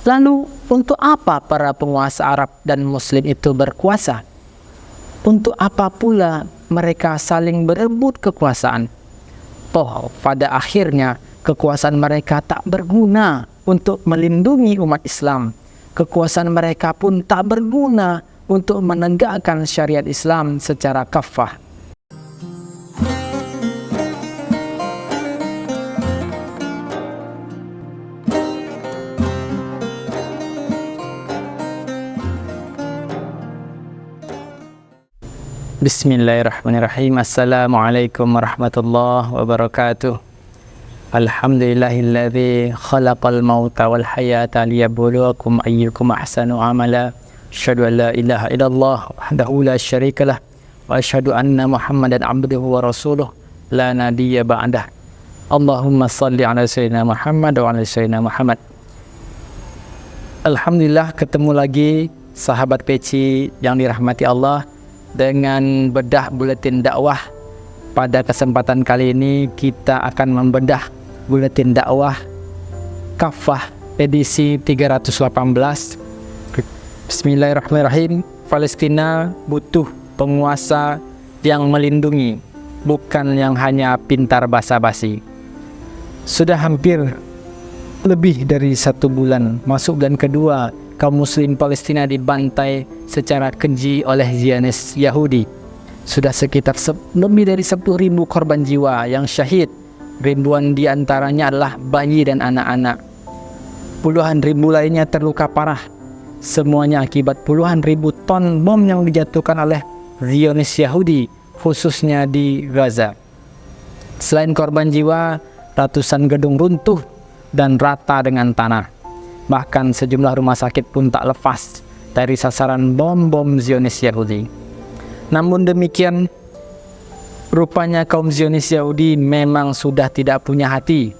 Lalu untuk apa para penguasa Arab dan Muslim itu berkuasa? Untuk apa pula mereka saling berebut kekuasaan? Toh pada akhirnya kekuasaan mereka tak berguna untuk melindungi umat Islam. Kekuasaan mereka pun tak berguna untuk menegakkan syariat Islam secara kafah. Bismillahirrahmanirrahim. Assalamualaikum warahmatullahi wabarakatuh. Alhamdulillahilladzi khalaqal mauta wal hayata liyabluwakum ayyukum ahsanu amala. Asyhadu an la ilaha illallah wahdahu la syarikalah wa asyhadu anna Muhammadan abduhu wa rasuluh la nabiyya ba'dah. Allahumma shalli ala sayyidina Muhammad wa ala sayyidina Muhammad. Alhamdulillah, ketemu lagi sahabat peci yang dirahmati Allah dengan bedah buletin dakwah. Pada kesempatan kali ini kita akan membedah buletin dakwah kafah edisi 318. Bismillahirrahmanirrahim. Palestina butuh penguasa yang melindungi, bukan yang hanya pintar basa-basi. Sudah hampir lebih dari 1 bulan masuk bulan kedua, kaum muslim Palestina dibantai secara keji oleh Zionis Yahudi. Sudah sekitar lebih dari 10.000 korban jiwa yang syahid. Ribuan diantaranya adalah bayi dan anak-anak. Puluhan ribu lainnya terluka parah. Semuanya akibat puluhan ribu ton bom yang dijatuhkan oleh Zionis Yahudi, khususnya di Gaza. Selain korban jiwa, ratusan gedung runtuh dan rata dengan tanah. Bahkan sejumlah rumah sakit pun tak lepas dari sasaran bom-bom Zionis Yahudi. Namun demikian, rupanya kaum Zionis Yahudi memang sudah tidak punya hati,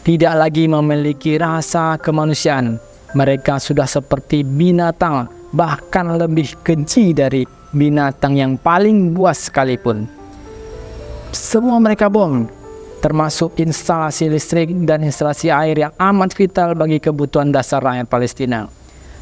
tidak lagi memiliki rasa kemanusiaan. Mereka sudah seperti binatang, bahkan lebih keji dari binatang yang paling buas sekalipun. Semua mereka bom, termasuk instalasi listrik dan instalasi air yang amat vital bagi kebutuhan dasar rakyat Palestina.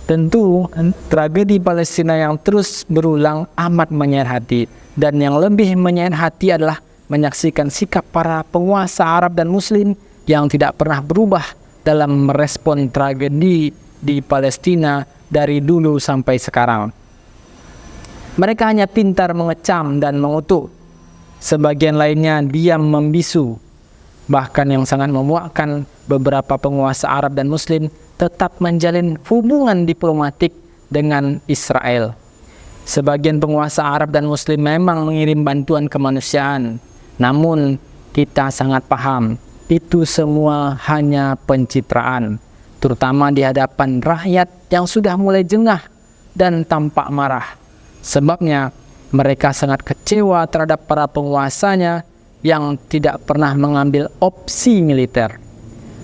Tentu, tragedi Palestina yang terus berulang amat menyayat hati, dan yang lebih menyayat hati adalah menyaksikan sikap para penguasa Arab dan Muslim yang tidak pernah berubah dalam merespon tragedi di Palestina dari dulu sampai sekarang. Mereka hanya pintar mengecam dan mengutuk. Sebagian lainnya diam membisu. Bahkan yang sangat memuakkan, beberapa penguasa Arab dan Muslim tetap menjalin hubungan diplomatik dengan Israel. Sebagian penguasa Arab dan Muslim memang mengirim bantuan kemanusiaan. Namun kita sangat paham, itu semua hanya pencitraan, terutama di hadapan rakyat yang sudah mulai jengah dan tampak marah. Sebabnya mereka sangat kecewa terhadap para penguasanya yang tidak pernah mengambil opsi militer,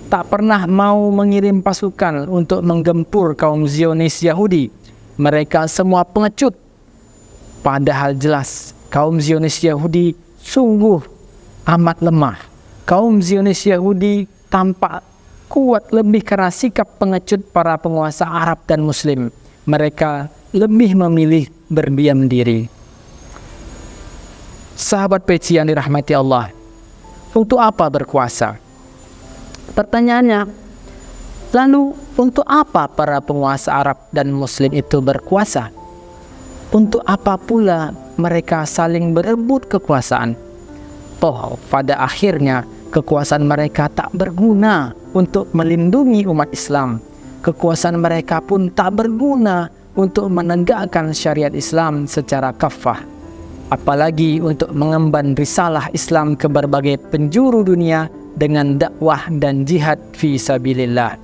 tak pernah mau mengirim pasukan untuk menggempur kaum Zionis Yahudi. Mereka semua pengecut. Padahal jelas kaum Zionis Yahudi sungguh amat lemah. Kaum Zionis Yahudi tampak kuat lebih karena sikap pengecut para penguasa Arab dan Muslim. Mereka lebih memilih berdiam diri. Sahabat peci yang dirahmati Allah, untuk apa berkuasa? Pertanyaannya, lalu untuk apa para penguasa Arab dan Muslim itu berkuasa? Untuk apa pula mereka saling berebut kekuasaan? Toh pada akhirnya kekuasaan mereka tak berguna untuk melindungi umat Islam. Kekuasaan mereka pun tak berguna untuk menegakkan syariat Islam secara kafah, apalagi untuk mengemban risalah Islam ke berbagai penjuru dunia dengan dakwah dan jihad fi sabilillah.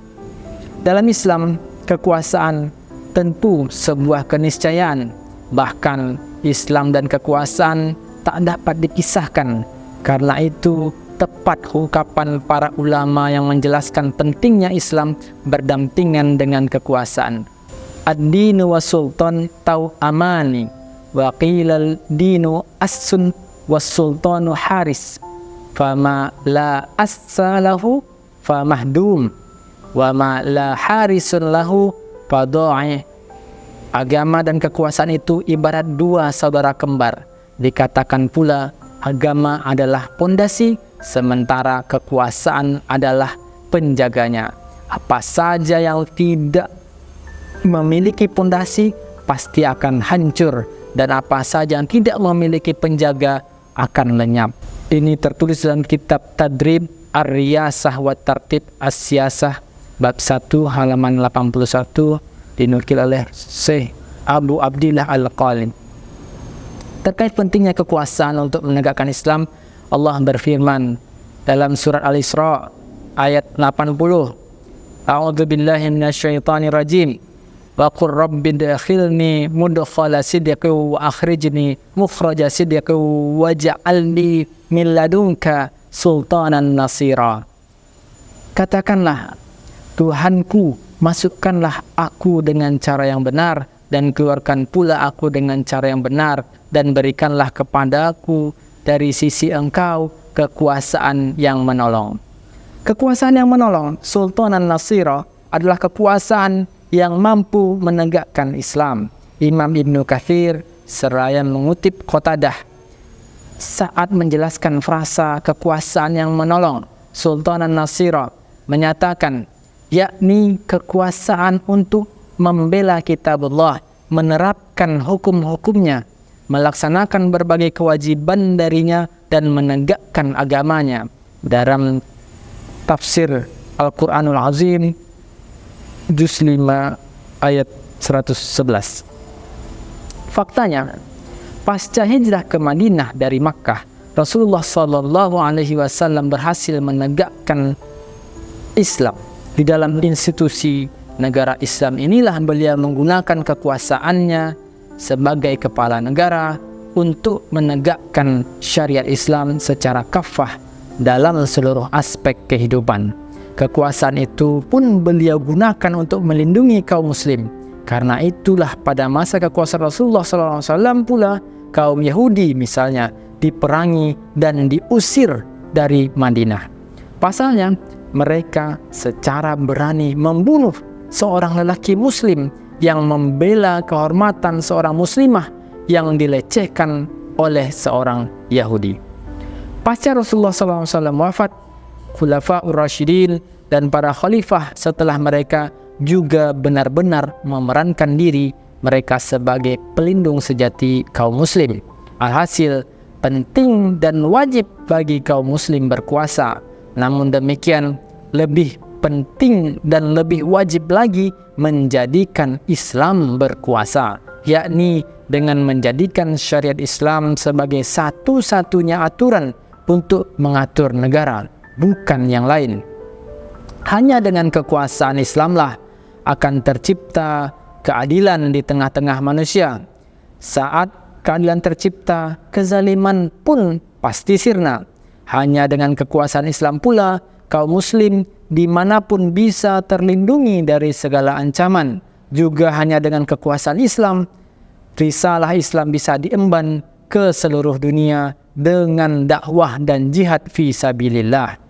Dalam Islam, kekuasaan tentu sebuah keniscayaan. Bahkan Islam dan kekuasaan tak dapat dipisahkan. Karena itu tepat ungkapan para ulama yang menjelaskan pentingnya Islam berdampingan dengan kekuasaan. Ad-dinu wa sultan tau amani wa qilal dinu as-sun was sultanu haris fama la assalahu famahdum wa ma la harisun lahu fadha'i. Agama dan kekuasaan itu ibarat dua saudara kembar. Dikatakan pula agama adalah pondasi, sementara kekuasaan adalah penjaganya. Apa saja yang tidak memiliki pondasi pasti akan hancur, dan apa saja yang tidak memiliki penjaga akan lenyap. Ini tertulis dalam kitab Tadrib Ar-Riyasah wa Tartib As-Siyasah bab 1 halaman 81, dinukil oleh Syekh Abu Abdillah Al-Qalim. Terkait pentingnya kekuasaan untuk menegakkan Islam, Allah berfirman dalam surat Al-Isra ayat 80, A'udzu billahi minasyaitonir rajim. Wa qur rabbi dakhilni mudkhala sidqin wa akhrijni mukhraja sidqin waj'alni min ladunka sultanan nasira. Katakanlah, Tuhanku, masukkanlah aku dengan cara yang benar, dan keluarkan pula aku dengan cara yang benar, dan berikanlah kepadaku dari sisi Engkau kekuasaan yang menolong. Kekuasaan yang menolong, sultanan nasira, adalah kekuasaan yang mampu menegakkan Islam. Imam Ibnu Katsir seraya mengutip Qatadah saat menjelaskan frasa kekuasaan yang menolong, sultanan nasira, menyatakan yakni kekuasaan untuk membela kitabullah, menerapkan hukum-hukumnya, melaksanakan berbagai kewajiban darinya, dan menegakkan agamanya. Dalam tafsir Al-Quranul Azim juz 5 ayat 111. Faktanya, pasca hijrah ke Madinah dari Makkah, Rasulullah SAW berhasil menegakkan Islam. Di dalam institusi negara Islam inilah beliau menggunakan kekuasaannya sebagai kepala negara untuk menegakkan syariat Islam secara kafah dalam seluruh aspek kehidupan. Kekuasaan itu pun beliau gunakan untuk melindungi kaum muslim. Karena itulah pada masa kekuasaan Rasulullah SAW pula kaum Yahudi misalnya diperangi dan diusir dari Madinah. Pasalnya mereka secara berani membunuh seorang lelaki muslim yang membela kehormatan seorang muslimah yang dilecehkan oleh seorang Yahudi. Pasca Rasulullah SAW wafat, Khulafaur Rasyidin dan para khalifah setelah mereka juga benar-benar memerankan diri mereka sebagai pelindung sejati kaum muslim. Alhasil, penting dan wajib bagi kaum muslim berkuasa. Namun demikian, lebih penting dan lebih wajib lagi menjadikan Islam berkuasa, yakni dengan menjadikan syariat Islam sebagai satu-satunya aturan untuk mengatur negara, bukan yang lain. Hanya dengan kekuasaan Islamlah akan tercipta keadilan di tengah-tengah manusia. Saat keadilan tercipta, kezaliman pun pasti sirna. Hanya dengan kekuasaan Islam pula, kaum muslim dimanapun bisa terlindungi dari segala ancaman. Juga hanya dengan kekuasaan Islam, risalah Islam bisa diemban ke seluruh dunia dengan dakwah dan jihad fi sabilillah.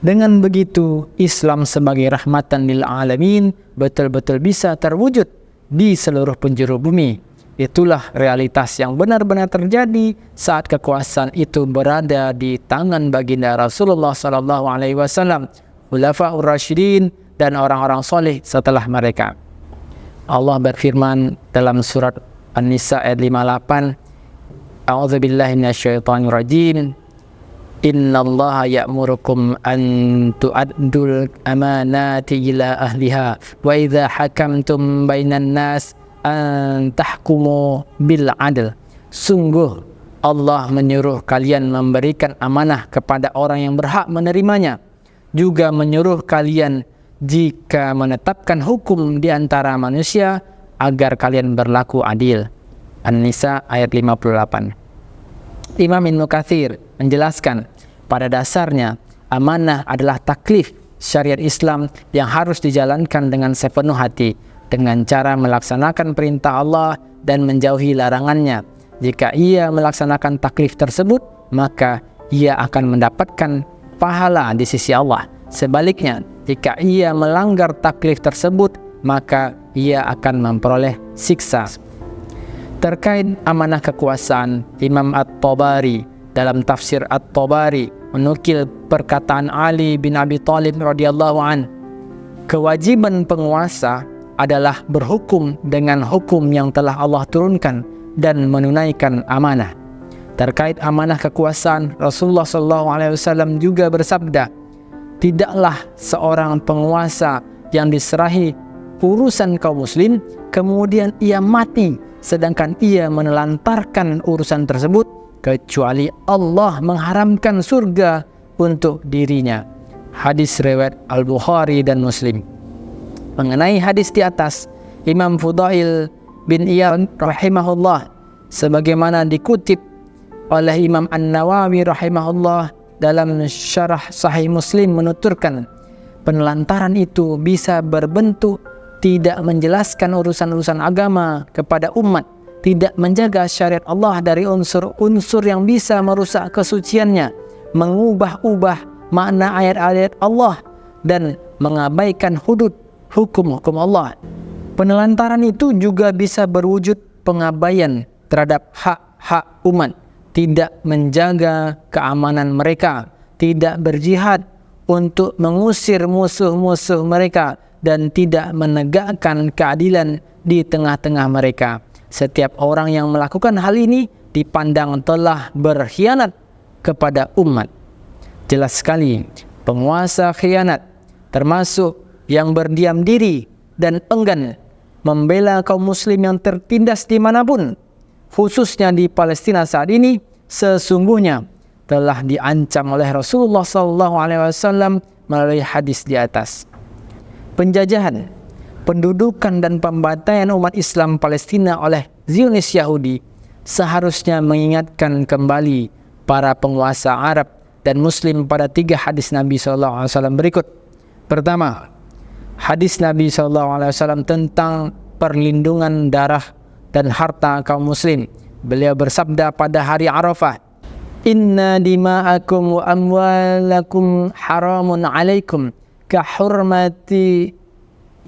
Dengan begitu, Islam sebagai rahmatan lil alamin betul-betul bisa terwujud di seluruh penjuru bumi. Itulah realitas yang benar-benar terjadi saat kekuasaan itu berada di tangan baginda Rasulullah SAW, Khulafaur Rasyidin, dan orang-orang soleh setelah mereka. Allah berfirman dalam surat An-Nisa ayat 58, A'udzu billahi minasyaitonir rajim. Innallaha ya'murukum an tu'addul amanati ila ahliha wa idza hakamtum bainan nas an tahkumu bil adl. Sungguh Allah menyuruh kalian memberikan amanah kepada orang yang berhak menerimanya, juga menyuruh kalian jika menetapkan hukum di antara manusia agar kalian berlaku adil. An-Nisa ayat 58. Imam Ibnu Katsir menjelaskan, pada dasarnya amanah adalah taklif syariat Islam yang harus dijalankan dengan sepenuh hati, dengan cara melaksanakan perintah Allah dan menjauhi larangannya. Jika ia melaksanakan taklif tersebut, maka ia akan mendapatkan pahala di sisi Allah. Sebaliknya, Jika ia melanggar taklif tersebut, maka ia akan memperoleh siksa. Terkait amanah kekuasaan, Imam At-Tabari dalam tafsir At-Tabari menukil perkataan Ali bin Abi Thalib radhiyallahu an, kewajiban penguasa adalah berhukum dengan hukum yang telah Allah turunkan dan menunaikan amanah. Terkait amanah kekuasaan, Rasulullah SAW juga bersabda, tidaklah seorang penguasa yang diserahi urusan kaum muslim kemudian ia mati sedangkan ia menelantarkan urusan tersebut, kecuali Allah mengharamkan surga untuk dirinya. Hadis riwayat Al-Bukhari dan Muslim. Mengenai hadis di atas, Imam Fudail bin Iyad rahimahullah, sebagaimana dikutip oleh Imam An-Nawawi rahimahullah dalam syarah Sahih Muslim, menuturkan penelantaran itu bisa berbentuk tidak menjelaskan urusan-urusan agama kepada umat, tidak menjaga syariat Allah dari unsur-unsur yang bisa merusak kesuciannya, mengubah-ubah makna ayat-ayat Allah, dan mengabaikan hudud hukum-hukum Allah. Penelantaran itu juga bisa berwujud pengabaian terhadap hak-hak umat, tidak menjaga keamanan mereka, tidak berjihad untuk mengusir musuh-musuh mereka, dan tidak menegakkan keadilan di tengah-tengah mereka. Setiap orang yang melakukan hal ini dipandang telah berkhianat kepada umat. Jelas sekali, penguasa khianat, termasuk yang berdiam diri dan enggan membela kaum muslim yang tertindas dimanapun, khususnya di Palestina saat ini, sesungguhnya telah diancam oleh Rasulullah SAW melalui hadis di atas. Penjajahan, pendudukan dan pembantaian umat Islam Palestina oleh Zionis Yahudi seharusnya mengingatkan kembali para penguasa Arab dan Muslim pada 3 hadis Nabi SAW berikut. Pertama, hadis Nabi SAW tentang perlindungan darah dan harta kaum muslim. Beliau bersabda pada hari Arafah, inna dima'akum wa amwalakum haramun alaikum ka hurmati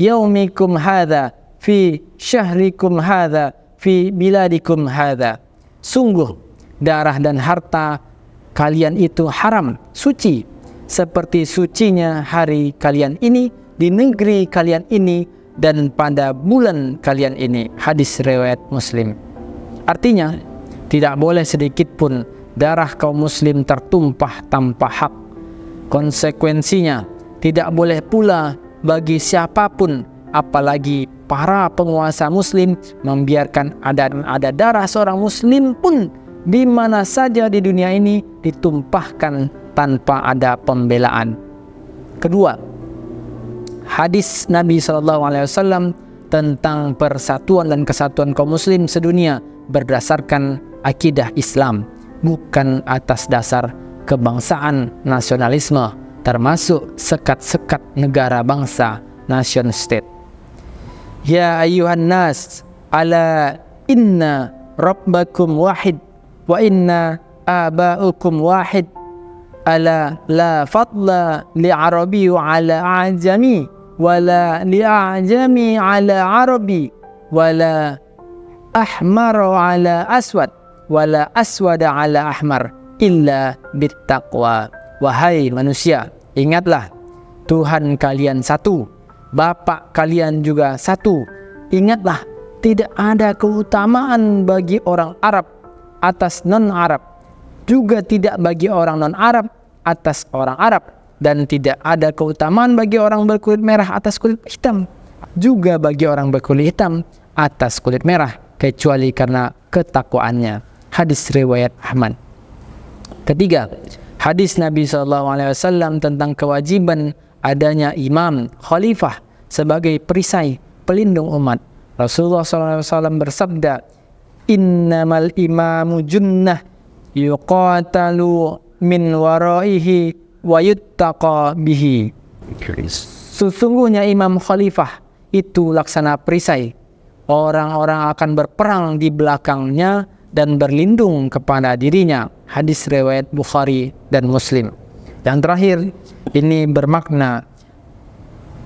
yaumikum hadha fi syahrikum hadha fi biladikum hadha. Sungguh darah dan harta kalian itu haram, suci, seperti sucinya hari kalian ini di negeri kalian ini dan pada bulan kalian ini. Hadis riwayat Muslim. Artinya, tidak boleh sedikit pun darah kaum muslim tertumpah tanpa hak. Konsekuensinya, tidak boleh pula bagi siapapun, apalagi para penguasa muslim, membiarkan ada darah seorang muslim pun di mana saja di dunia ini ditumpahkan tanpa ada pembelaan. Kedua, hadis Nabi SAW tentang persatuan dan kesatuan kaum muslim sedunia berdasarkan akidah Islam, bukan atas dasar kebangsaan nasionalisme, termasuk sekat-sekat negara bangsa, nation state. Ya ayyuhan nas, ala inna rabbakum wahid wa inna aba'ukum wahid, ala la fadla li'arabi ala ajami wala li'ajami ala arabi wala ahmar ala aswad wala aswada ala ahmar illa bittaqwa. Wahai manusia, ingatlah Tuhan kalian satu, Bapa kalian juga satu. Ingatlah, tidak ada keutamaan bagi orang Arab atas non-Arab, juga tidak bagi orang non-Arab atas orang Arab, dan tidak ada keutamaan bagi orang berkulit merah atas kulit hitam, juga bagi orang berkulit hitam atas kulit merah, kecuali karena ketakwaannya. Hadis riwayat Ahmad. Ketiga, hadis Nabi SAW tentang kewajiban adanya imam, khalifah sebagai perisai pelindung umat. Rasulullah SAW bersabda, innamal imamu junnah yuqatalu min waraihi wa yuttaqa bihi. Sesungguhnya imam khalifah itu laksana perisai. Orang-orang akan berperang di belakangnya dan berlindung kepada dirinya. Hadis riwayat Bukhari dan Muslim. Dan terakhir, ini bermakna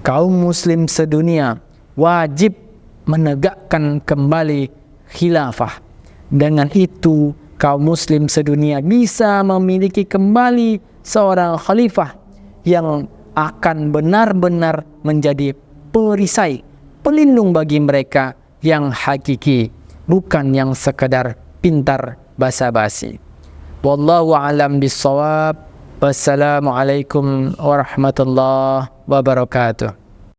kaum muslim sedunia wajib menegakkan kembali khilafah. Dengan itu, kaum muslim sedunia bisa memiliki kembali seorang khalifah yang akan benar-benar menjadi perisai, pelindung bagi mereka yang hakiki, bukan yang sekedar pintar basa-basi. Wallahu a'lam bissawab. Wassalamualaikum warahmatullahi wabarakatuh.